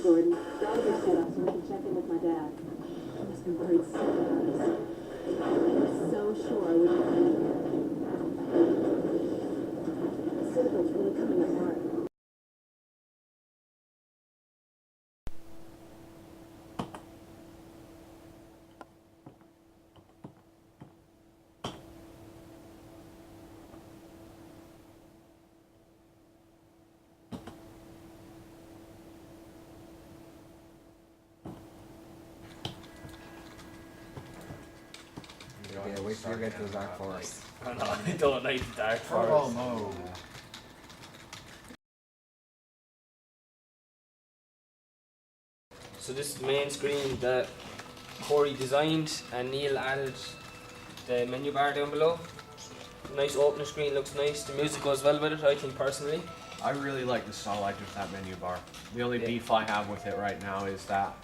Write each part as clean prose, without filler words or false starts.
Gordon. The elevator's set up so we can check in with my dad. I must be worried so about this. I was so sure I wouldn't find him here. The signal's really coming apart. Yeah, wait till you get to the dark forest. I know, I don't like the dark forest. Oh no. So this is the main screen that Corey designed and Neil added the menu bar down below. Nice opening screen, looks nice. The music goes well with it, I think personally. I really like the style I of that menu bar. The only beef I have with it right now is that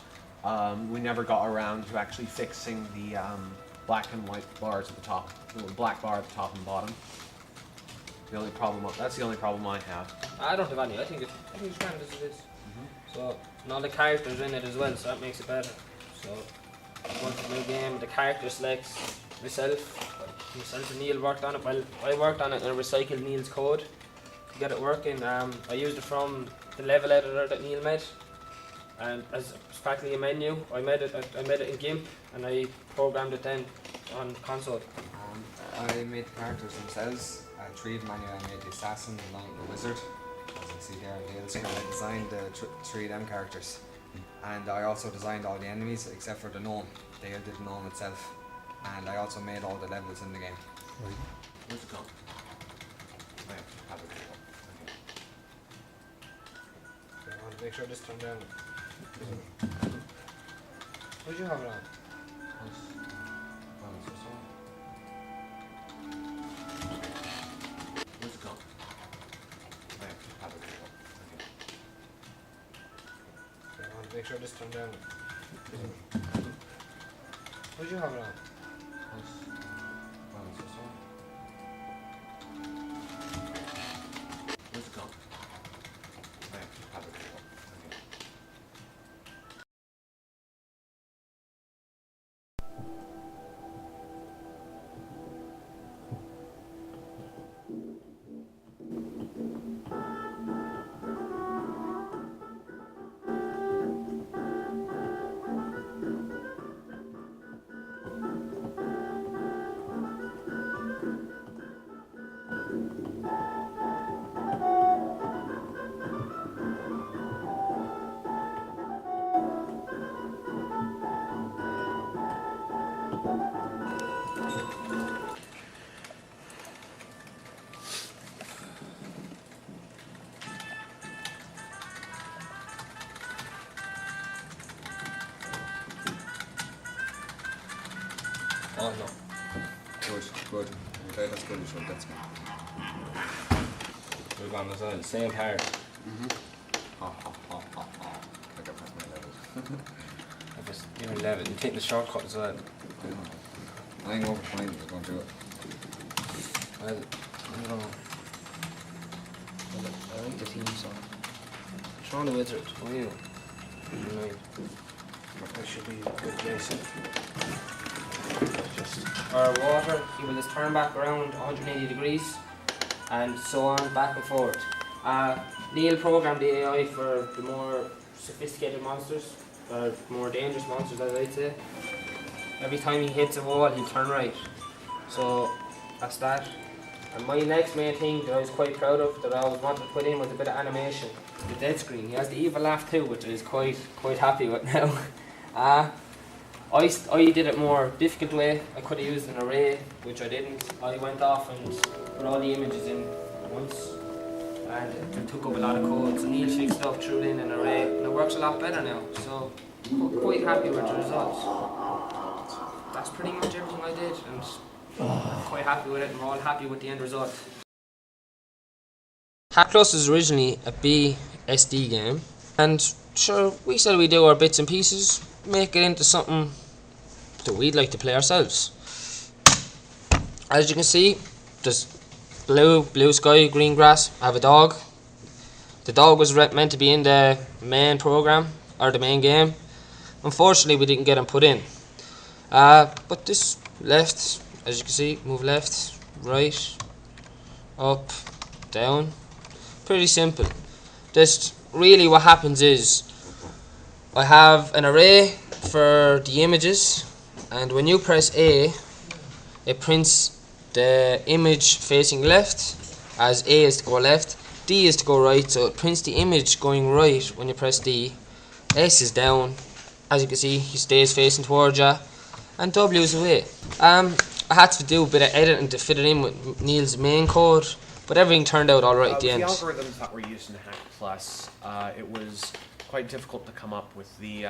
we never got around to actually fixing the black and white bars at the top, the black bar at the top and bottom. That's the only problem I have. I don't have any, I think it's grand as it is. So, and all the characters in it as well, so that makes it better. So, going to the new game, the character selects myself and Neil worked on it. Well, I worked on it and I recycled Neil's code to get it working. I used it from the level editor that Neil made, and as practically a menu. I made it in GIMP and I programmed it then on console. I made the characters themselves. I 3D manual. I made the assassin along with the wizard. As you can see there on the other screen, I designed the 3 of them characters. And I also designed all the enemies except for the gnome. They did the gnome itself. And I also made all the levels in the game. Right. Where's it gone? Okay, I want to make sure this turned down. What did you have it on? Where's it gone? Okay, I want to make sure this turned down. What did you have it on? Where's it gone? Oh no. Good. Okay, that's good. That's good. We're going as well. Same part. Ha ha ha ha ha. I got past my level. You're 11. You take the shortcut as well. I ain't over fine. I'm going to do it. Well, I don't know. I like the theme song. Sean the Wizard. Oh, you. That should be a good Jason. Our water, he will just turn back around 180 degrees and so on, back and forth. Neil programmed the AI for the more sophisticated monsters, or more dangerous monsters as I'd say. Every time he hits a wall he'll turn right. So that's that. And my next main thing that I was quite proud of, that I always wanted to put in, was a bit of animation. The dead screen. He has the evil laugh too, which I was quite happy with now. I did it more difficult way. I could have used an array, which I didn't. I went off and put all the images in at once, and it took up a lot of code. So Neil fixed it up, threw it in an array, and it works a lot better now. So quite happy with the results. That's pretty much everything I did, and I'm quite happy with it, and we're all happy with the end result. Hat Plus was originally a BSD game, and sure, we said we'd do our bits and pieces, make it into something that we'd like to play ourselves. As you can see, there's blue sky, green grass. I have a dog. The dog was meant to be in the main program, or the main game. Unfortunately, we didn't get them put in. But this left, as you can see, move left, right, up, down. Pretty simple. Just really what happens is I have an array for the images, and when you press A, it prints the image facing left, as A is to go left, D is to go right, so it prints the image going right when you press D. S is down, as you can see he stays facing towards you, and W is away. I had to do a bit of editing to fit it in with Neil's main code, but everything turned out alright at the end. The algorithms that were used in Hack Plus, it was quite difficult to come up with the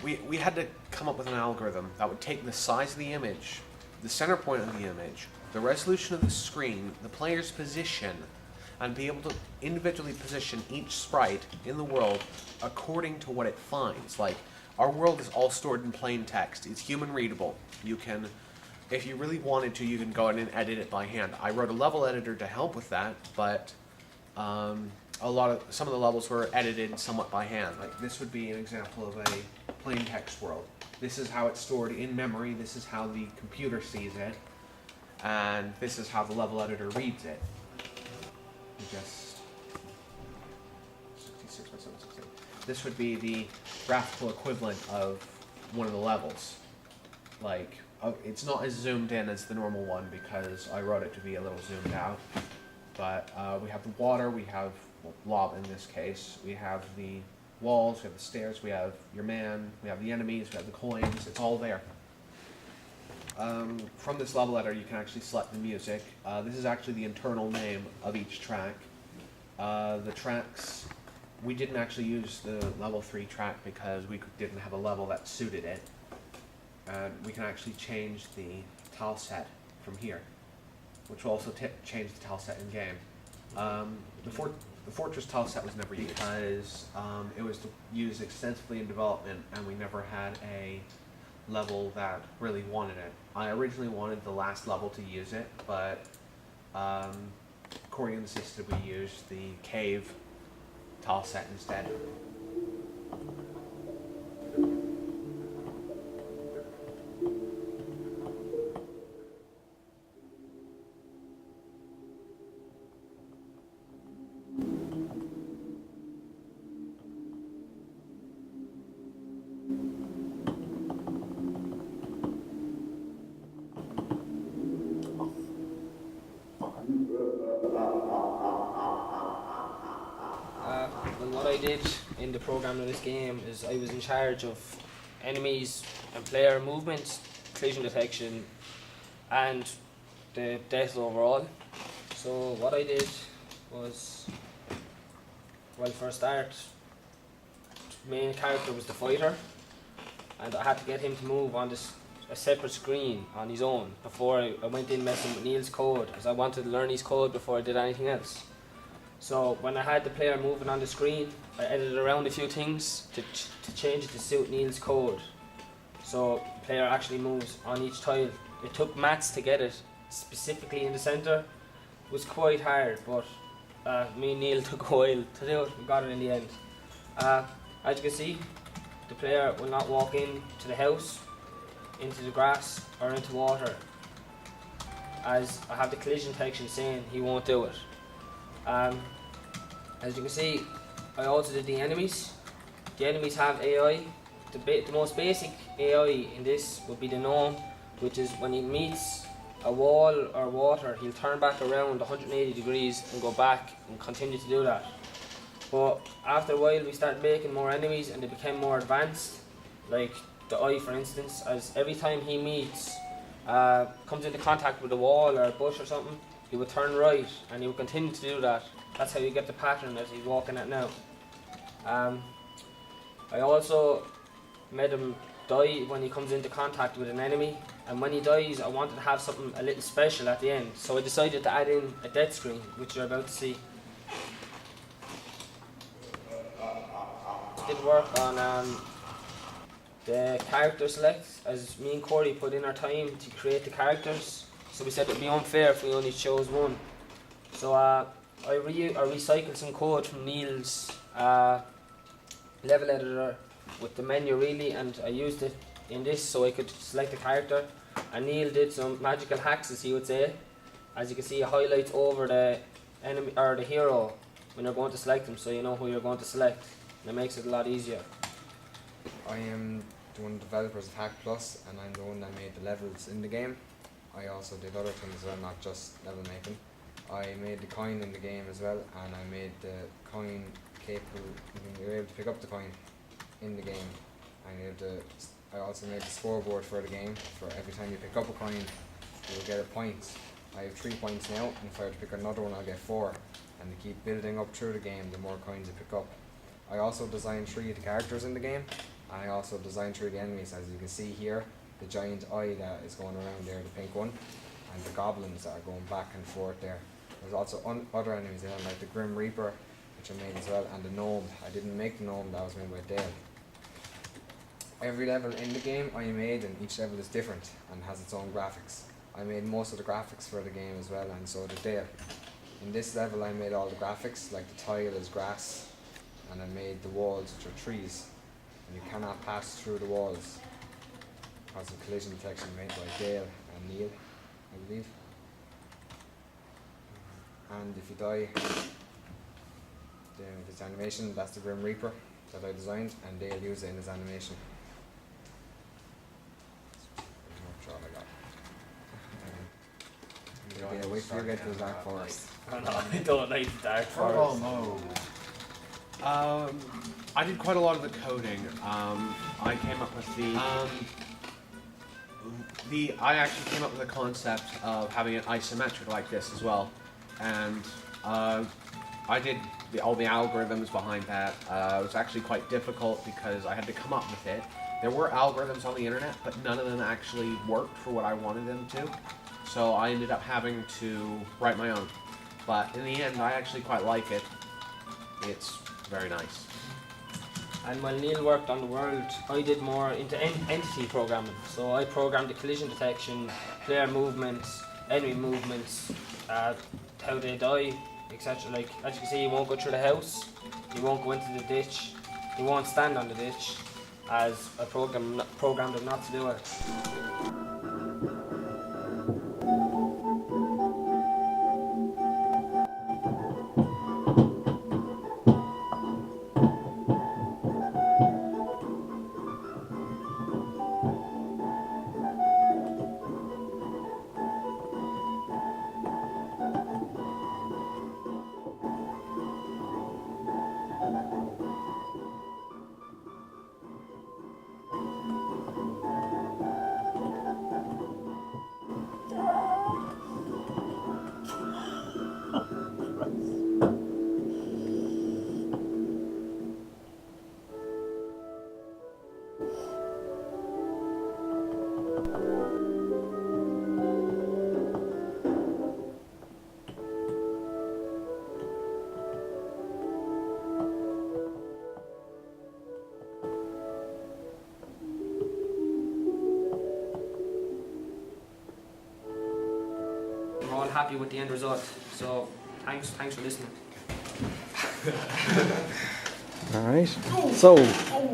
we had to come up with an algorithm that would take the size of the image, the center point of the image, the resolution of the screen, the player's position, and be able to individually position each sprite in the world according to what it finds. Like, our world is all stored in plain text. It's human readable. You can, if you really wanted to, you can go in and edit it by hand. I wrote a level editor to help with that, but some of the levels were edited somewhat by hand. Like, this would be an example of a plain text world. This is how it's stored in memory. This is how the computer sees it, and this is how the level editor reads it. Just 66 by 760. This would be the graphical equivalent of one of the levels. Like, it's not as zoomed in as the normal one because I wrote it to be a little zoomed out. But we have the water, we have lava in this case, we have the walls, we have the stairs, we have your man, we have the enemies, we have the coins, it's all there. From this level editor you can actually select the music. This is actually the internal name of each track. The tracks, we didn't actually use the level 3 track because we didn't have a level that suited it. And we can actually change the tile set from here, which will also change the tile set in game. The Fortress tile set was never used because it was used extensively in development and we never had a level that really wanted it. I originally wanted the last level to use it, but Corey insisted we use the cave tile set instead. What I did in the program of this game is I was in charge of enemies and player movements, collision detection, and the death overall. So what I did was, well, for a start, the main character was the fighter, and I had to get him to move on a separate screen on his own before I went in messing with Neil's code, because I wanted to learn his code before I did anything else. So when I had the player moving on the screen, I edited around a few things to change it to suit Neil's code. So the player actually moves on each tile. It took maths to get it specifically in the centre. It was quite hard, but me and Neil took a while to do it. We got it in the end. As you can see, the player will not walk into the house, into the grass, or into water, as I have the collision detection saying he won't do it. As you can see, I also did the enemies. The enemies have AI. The most basic AI in this would be the gnome, which is when he meets a wall or water, he'll turn back around 180 degrees and go back and continue to do that. But after a while we started making more enemies and they became more advanced, like the eye for instance, as every time he meets, comes into contact with a wall or a bush or something, he would turn right and he would continue to do that. That's how you get the pattern that he's walking at now. I also made him die when he comes into contact with an enemy, and when he dies I wanted to have something a little special at the end, so I decided to add in a death screen, which you're about to see. Did work on the character select, as me and Corey put in our time to create the characters, so we said it would be unfair if we only chose one. So I recycled some code from Neil's level editor with the menu really, and I used it in this so I could select a character. And Neil did some magical hacks, as he would say. As you can see, it highlights over the enemy or the hero when you're going to select them, so you know who you're going to select, and it makes it a lot easier. I am the one of the developers of Hack Plus, and I'm the one that made the levels in the game. I also did other things as well, not just level making. I made the coin in the game as well, and I made the coin capable, you're able to pick up the coin in the game. I also made the scoreboard for the game. For every time you pick up a coin, you will get a point. I have 3 points now, and if I were to pick another one, I'll get 4. And they keep building up through the game, the more coins you pick up. I also designed 3 of the characters in the game, and I also designed 3 of the enemies. As you can see here, the giant eye that is going around there, the pink one, and the goblins that are going back and forth there. There's also other enemies there, like the Grim Reaper, which I made as well, and the gnome. I didn't make the gnome, that was made by Dale. Every level in the game I made, and each level is different and has its own graphics. I made most of the graphics for the game as well, and so did Dale. In this level I made all the graphics, like the tile is grass, and I made the walls which are trees, and you cannot pass through the walls because of collision detection made by Dale and Neil, I believe. And if you die, this animation, that's the Grim Reaper that I designed, and Dale used it in his animation. That's all I got. Yeah, wait till you get to the Dark Forest. Oh no, I don't like the Dark Oh Forest. no. I did quite a lot of the coding. I came up with I actually came up with the concept of having it isometric like this as well, and I did all the algorithms behind that. It was actually quite difficult because I had to come up with it. There were algorithms on the internet, but none of them actually worked for what I wanted them to. So I ended up having to write my own. But in the end, I actually quite like it. It's very nice. And while Neil worked on the world, I did more into entity programming. So I programmed the collision detection, player movements, enemy movements, how they die, etc. Like, as you can see, you won't go through the house, you won't go into the ditch, you won't stand on the ditch, as I programmed them not to do it. We're all happy with the end result, so thanks for listening. Alright, so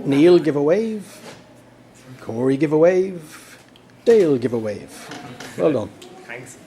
Neil give a wave, Corey give a wave, Dale give a wave. Well done. Thanks.